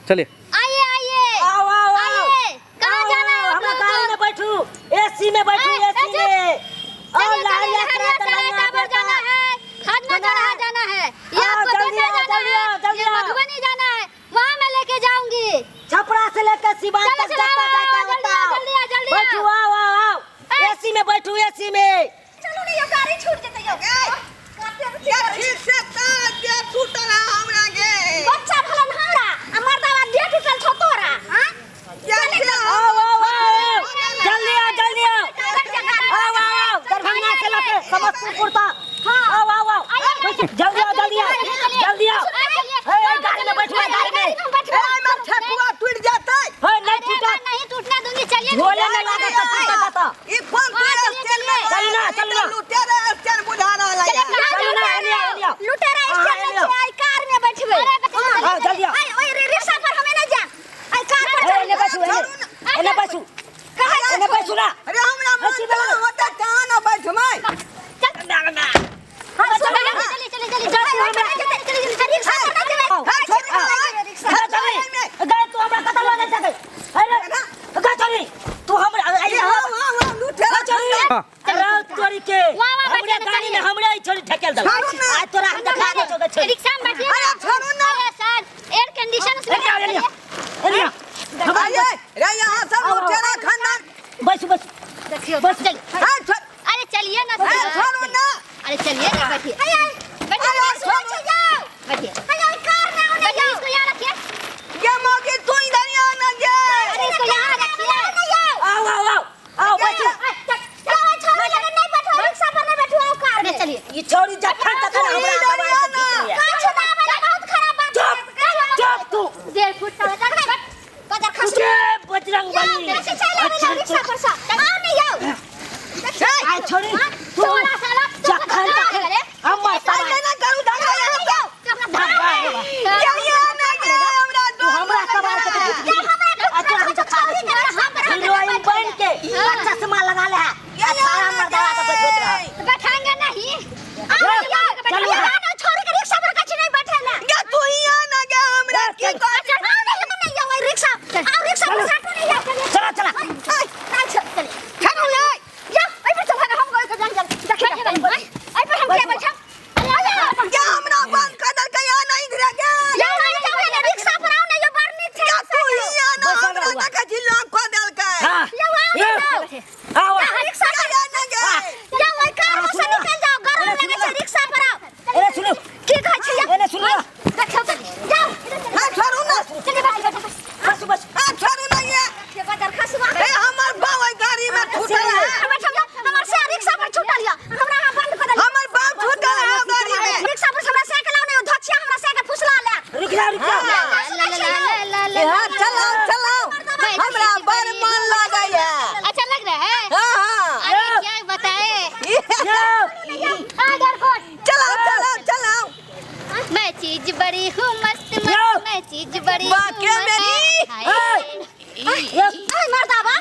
चलिए। आइए आइए। आओ आओ आओ। कहाँ जाना है? हम गाड़ी में बैठू, एसी में बैठू, एसी में। और लाल यात्रा टावर जाना है, खरना चढ़ा जाना है, ये आपको देखने जाना है, ये मधुबनी जाना है, वहाँ मैं लेके जाऊंगी। छपरा से लेकर सिवान तक जाता जल्दी बैठू, आओ आओ आओ, एसी में बैठू, एसी में। चलो नहीं, ये गाड़ी छूट जते यो। क्या ठीक से तार दे टूटल हमरा गे। बच्चा भलन हमरा, मर्दावा दे टूटल छ तोरा, हां? आओ आओ आओ, जल्दी आओ, जल्दी आओ। आओ आओ आओ, दरभंगा से लेकर समस्तीपुर तक। आओ आओ आओ, जल्दी आओ, जल्दी आओ, जल्दी आओ। गाड़ी में बैठो, गाड़ी में। मैं ठकुआ टूट जाता है। नहीं टूटने दूंगी, चलिए। झोले में लगा के टूट जाता। ई फोन पे स्टैंड में चलना लुटेरा स्टैंड बुझाना लगा। चलना एलिया लुटेरा स्टैंड में आई कार में बैठबे। हां जल्दी आओ। ओए रिक्शा पर हमें ना जा, आई कार पर चल। एने बैठू, एने बैठू, एने बैठू ना। अरे हमरा मन होता कहां ना बैठ मैं। चल ना चली रिक्शा पर ना चले। रिक्शा गए तू हमरा कतल लगे सके। अरे गा चली तू हमरा हां लुटेरा चली। अरे तोरी के हमरा गाड़ी में हमरा ही छोड़ी ठकेल दल। आज तोरा हम दिखा दे छोगे छोड़ी। रिक्शा में बैठिए। अरे छोड़ो ना। अरे सर एयर कंडीशन से एलिया रे यहां सब लुटेरा खानदान। बस देखियो बस चल। अरे चलिए ना, छोड़ो ना। अरे चलिए ना, बैठिए बैठिए जाओ, बैठिए। कार ना होने जाओ, इसको यहाँ रखिए। ये मौके तू इधर ही आना गे। अरे इसको यहाँ रखिए। आओ आओ आओ आओ बैठो। छोड़ो जरा, नहीं बैठो रिक्शा पर, नहीं बैठो, आओ कार में चलिए। ये छोड़ी जखन तक हमरा दबाई से खींच लिया। कहाँ छुटा मेरा, बहुत खराब बात। चुप तू 1.5 फुट का बता दे। बता खस तुझे बजरंग बली। रिक्शा पर सा आओ नहीं जाओ। आई छोड़ी तू सोना साला जखन तक हम साले ना करू धगा यहां पे। तू हमरा सवाल के अच्छा हम दिखा दे। हीरोइन बन के चश्मा लगा ले है। सारा मर्दावा के बैठोत रहा। बैठाएंगे नहीं। चलो ना, छोड़ के रिक्शा पर कच्ची नहीं बैठे ना। गे तू ही आना गे हमरा की अच्छा नहीं जाओ रिक्शा। आओ रिक्शा पर साथ में नहीं जाओ। चला चला चल खड़ो ले जा। आई पे तो भागा, हम गए के जंगल देखिए। आई पे हम क्या बैठा। गे हमरा बंद कर दल के आना इधर गे। जाओ रिक्शा पर आओ ना, ये बारनी थे। गे तू ही आना हमरा तक जिला को दल के। हां आओ रिक्शा पर आना गे। जाओ कार से निकल जाओ, गरम लगे छै, रिक्शा पर आओ। अरे सुनो की कहै छी? एने सुनो देखो जाओ। हां छोड़ू ना। चलिए बैठ। बस हां छोड़ू ना ये बाजार खसवा। ए हमर बाबा गाड़ी में छूटल है। हमर से रिक्शा पर छूटल या, हमरा यहाँ बंद कर दे। हमर बाप छूटल है गाड़ी में। रिक्शा पर हमरा साइकिल आउने धछिया, हमरा साइकिल फुसला ले। रुक जा हां चलाओ चलाओ हमरा बड़ मन लागय है। अच्छा लग रहा है। हां अरे क्या बताए। आधार कार्ड चलाओ चलाओ चलाओ। मैं चीज बड़ी हूँ मस्त मस्त, मैं चीज बड़ी हूँ वाकई में आई मर्दावा,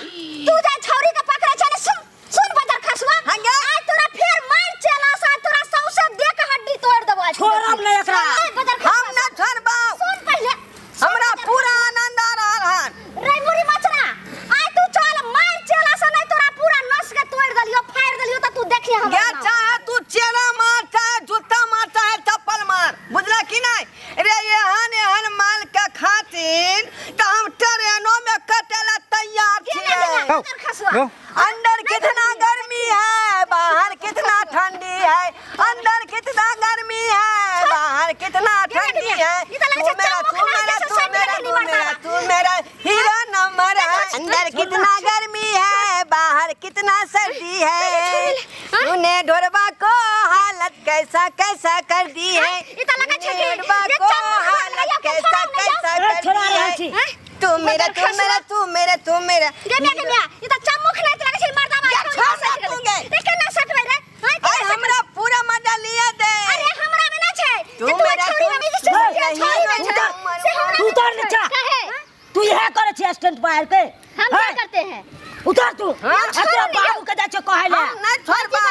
तू जा छौरी के पकड़े छ ने। सुन बाजार खसवा। आज तोरा फेर मार चला सा, तोरा सौसे दे के हड्डी तोड़ देबो आज। छोड़ब नहीं एकरा। हम ना छोड़बो। सुन पहले हमरा पूरा आनंद आ रहल हन। रे मुरी मछरा, आज तू चल मार चला सा, नहीं तोरा पूरा नस के तोड़ देलियो, फाड़ देलियो, त तू देखिए हम। क्या चाहे तू चेना मार चाहे जूता मार चाहे चप्पल मार, बुझला कि नहीं। रे एहन माल के खातिर त हम ट्रेनों में कटेला तैयार छिए। अंदर कितना गर्मी है, बाहर कितना ठंडी है। अंदर कितना गर्मी है, बाहर कितना ठंडी है। तू मेरा हीरो नंबर है। अंदर कितना गर्मी है, बाहर कितना सर्दी है। तूने ढोरबा को हालत कैसा कैसा कर दी है। ढोरबा को हालत कैसा कैसा कर दी है। तू मेरा तू मेरा तू मेरा तू मेरा। ये त चमुख नहीं लगे छै मर्दावा। क्या छोड़ सकूंगे। देखे ना सकबे रे। हां हमरा पूरा मजा लिया दे। अरे हमरा में ना छै। तू मेरा छोरी में से छोरी में छै। तू उतर नीचा। तू यह करे छी स्टंट मार के। हम क्या करते हैं? उतर तू। अच्छा बाबू के जाचे कहले। हम नहीं छोड़बा।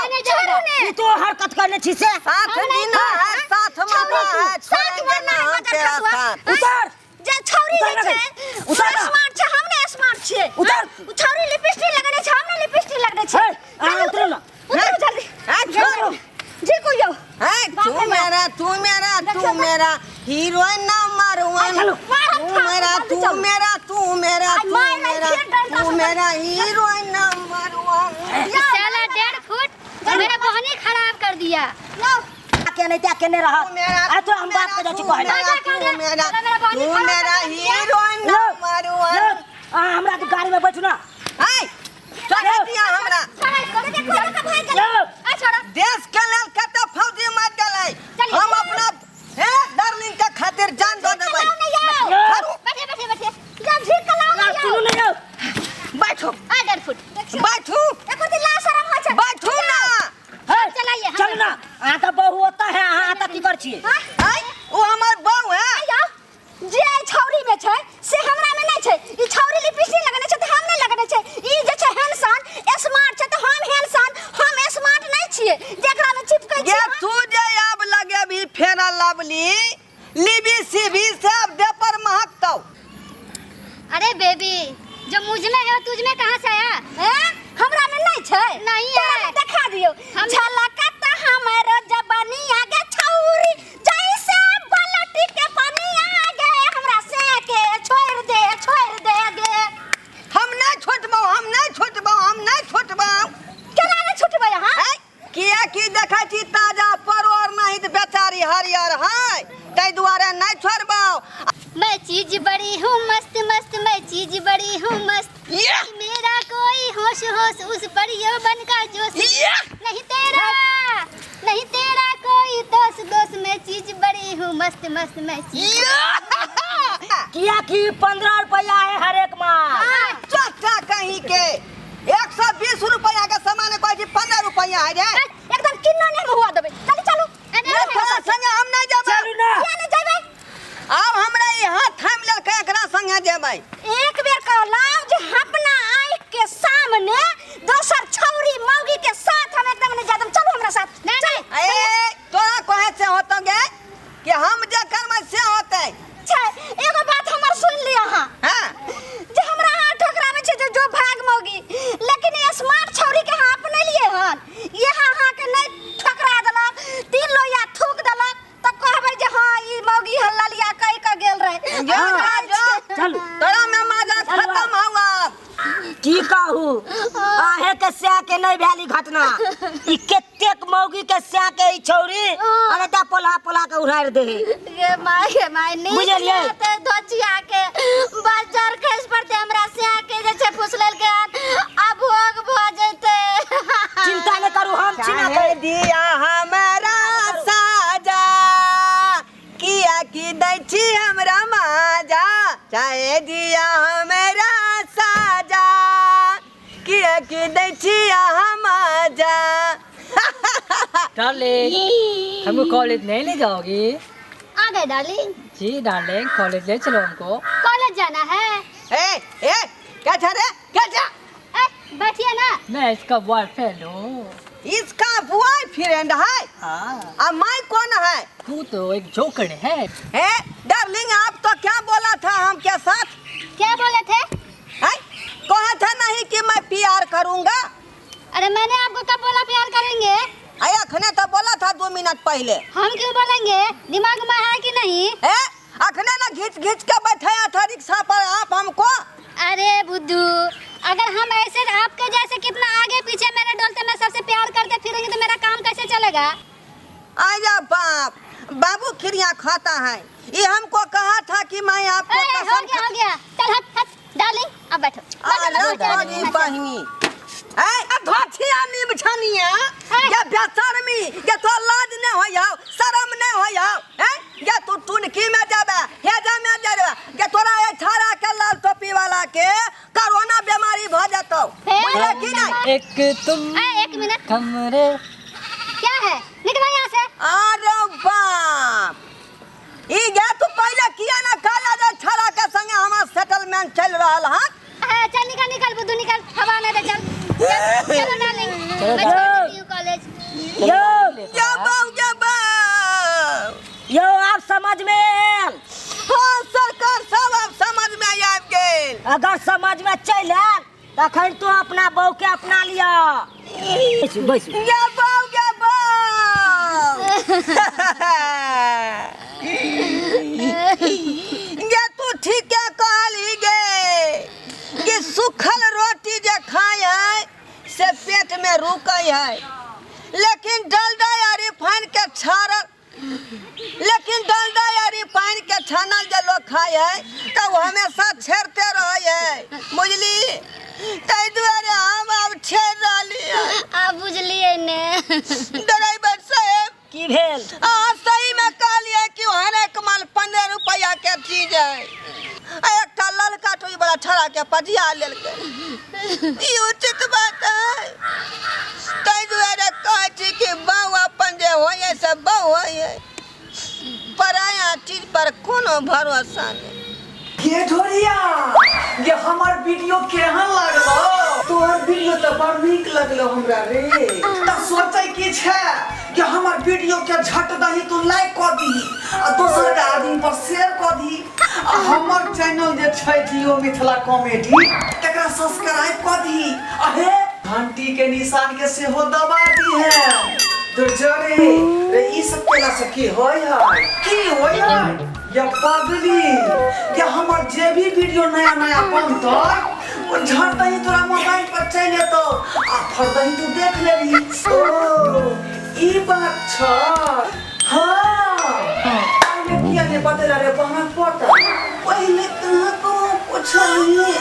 तू तो हरकत करने छी से। साथ जीना है, साथ मरना है, साथ मरना है, छोड़ेंगे मगर ना खसवा। साथ। उतर जे छौरी जे मेरा हीरोइन नंबर वन, चलो। तू मेरा हीरोइन नंबर वन। साला 1.5 फुट मेरा बहनी खराब कर दिया। के नहीं त्या केने रहा अरे तो हम बात कर चुका है तू मेरा हीरोइन नंबर वन। हमरा तो गाड़ी में बैठू ना हाय चढ़ दिया हमरा देश के लेल कते फौजी मार गले। हम अपना डार्लिंग के खातिर जान दे देबै। बैठे जब झीक लाओ ना सुनो नहीं बैठो 1.5 फुट बैठो एको दिन ला शरम हो छै। बैठो ना चलाइए चल ना आ तो बहु होता है आ तो की कर छी हाय ओ हमर बहू है आया जे छौरी में छै से हमरा में नहीं छै। ई छौरी लिपस्टिक लगने छै त हम नहीं लगने छै। ई जे छै हैंडसम स्मार्ट छै त हम हैंडसम हम स्मार्ट नहीं छियै जेकरा में चिपकै ये छै। तू जे अब लगे भी फेरा लवली लिबी सीबी सब दे पर महकतौ। अरे बेबी जो मुझ में है तुझ में कहां से आया है? हमरा में नहीं छै। नहीं है दिखा दियो झलकत हमर जवानी आगे छौरी जैसे पलटी के पानी आगे हमरा से के छोड़ दे गे। हम नहीं छोटबो केना नहीं छुटबै हां? किया की देखै छी ताजा परोर नहीं त बेचारी हरियर है तै दुआरे नहीं छोड़बो। मैं चीज बड़ी हूँ मस्त मस्त मैं चीज बड़ी हूँ मस्त मेरा कोई होश उस परियों बन का जोश नहीं तेरा कोई दोस्त मैं चीज बड़ी हूँ मस्त मस्त मैं चीज किया कि 15 रुपया है हर एक माह चोटा कहीं के 120 रुपया के सामान कोई जी 15 रुपया है रे। एकदम किन्नो नहीं हुआ देबे चलो ये तोरा संगे हम नहीं जेबै। चलू ना किया नहीं जेबै? अब हमरा ई हाथ थाम लेल के एकरा संगे जेबै। एक बेर कहलौं जे अपना आँख के सामने दोसर छौरी मौगी के साथ हम एकदम नहीं जादम। चलो हमरा साथ चल। ए तोरा कहे से होतो गे कि हम जे करबै से होतै। छै एगो बात हमर सुन लिया हां हां जे हमरा हाथ ठोकरा में छै जो भाग मौगी लेकिन ये स्मार्ट छौरी के हां अपने लिए हन ये हां के नहीं ठोकरा देलक 3 लोया थूक देलक त कहबै जे हां ई मौगी हल्ला कई का गेल रहे। जो चल तोरा में माजा खत्म हुआ। की कहू आहे के स्या के नहीं भैली घटना ई केतेक मौगी के स्या के ई छौरी अरे ता पोला के उड़ार दे गे माय नहीं बुझलियै? ते धोचिया के बाजार खस पड़ते हमरा से के जे छै फुसलल के अब भोग भ जैते। चिंता न करू हम छिना चाहे दिया हमरा साजा किया की दै छी हमरा माजा। चाहे दिया हमरा साजा किया की दै छी माजा। डार्लिंग हमको कॉलेज नहीं ले जाओगी? आ गए डार्लिंग जी डार्लिंग कॉलेज ले चलो हमको। कॉलेज जाना है। ए क्या था रे क्या था? बैठिए ना। मैं इसका बॉयफ्रेंड हूँ। इसका बॉयफ्रेंड है। हाँ अब मैं कौन है? तू तो एक जोकर है। डार्लिंग आप तो क्या बोला था हम के साथ? क्या बोले थे? कहा था नहीं कि मैं प्यार करूंगा। अरे मैंने आपको कब बोला प्यार करेंगे? अखने तो बोला था 2 मिनट पहले। हम क्यों बोलेंगे? दिमाग में है कि नहीं? अखने ना घिच के बैठाया था रिक्शा पर आप हमको। अरे बुद्धू अगर हम ऐसे आपके जैसे कितना आगे पीछे मेरे डोलते में सबसे प्यार करते फिरेंगे तो मेरा काम कैसे चलेगा? आजा बाबू खिरिया खाता है। ये हमको कहा था कि मैं आपको हो गया चल हट डार्लिंग अब बैठो। बहनी धोथिया निमछनिया या बेशर्मी या तो लाज न होया शर्म न होया या तू टुनकी में जाबे हेजा में जाबे या तोरा ए छाड़ा के लाल टोपी वाला के कोरोना बीमारी भ जातो बुझले कि नहीं? एक मिनट कमरे क्या है निकलो यहाँ से। अरे बाप ई गे तू पहले किया ना काला जे छाड़ा के संगे हमार सेटलमेंट चल रहल हां। चल निकल बुद्धू निकल हवा में दे चल चलो डार्लिंग मैं छोड़ देती हूँ कॉलेज। यो आप समझ में आयल? हाँ सरकार सब अब समझ में आबि गेल। अगर समझ में चल आयल तखन तो अपना बहू के अपना लिया। बैसू गे बहू ये तू ठीक क्या कहली गे कि सूखल रोटी जे खाए है से पेट में रुकै है, लेकिन डलडा या रिफाइन के छानल जे लोग खाए है तो वो हमेशा छेड़ते रहे है, बुझली। ताहि दुआरे हम अब छेड़ रहली है। अब बुझलिए ने ड्राइवर साहब की भेल? सही में कहलिए कि हर एक माल 15 रुपया के चीज है। एक ललका टोई बड़ा छड़ा के पजिया लेलके, ई उचित बात है। ताहि दुआरे कहै छी कि बहु अपन जे होइए से बहु होइए, पराया चीज पर कोनो भरोसा नहीं। ये ढोरिया, ये हमार वीडियो केहन लागलो? तोहर वीडियो तो बड़ नीक लगलो हमरा रे। त सोचै की छै कि हमार वीडियो के झट दही तू लाइक क दी आ दोसर के आदमी पर शेयर क दी आ हमर चैनल जे छै जियो मिथिला कॉमेडी तकरा सब्सक्राइब क दी आ हे घंटी के निशान के सेहो दबा दी है। तो जरे रे ई सब केला से की होय है? की होय है? या पागली, या हमार जे भी वीडियो नया नया बनतै वो झट दही तोरा मोबाइल पर चल एतो आ फर दही तू देख लेबी। ओ ई बात छ। हां पहले किया ने बतेला रे बहन पता, पहले कहां को पूछलिए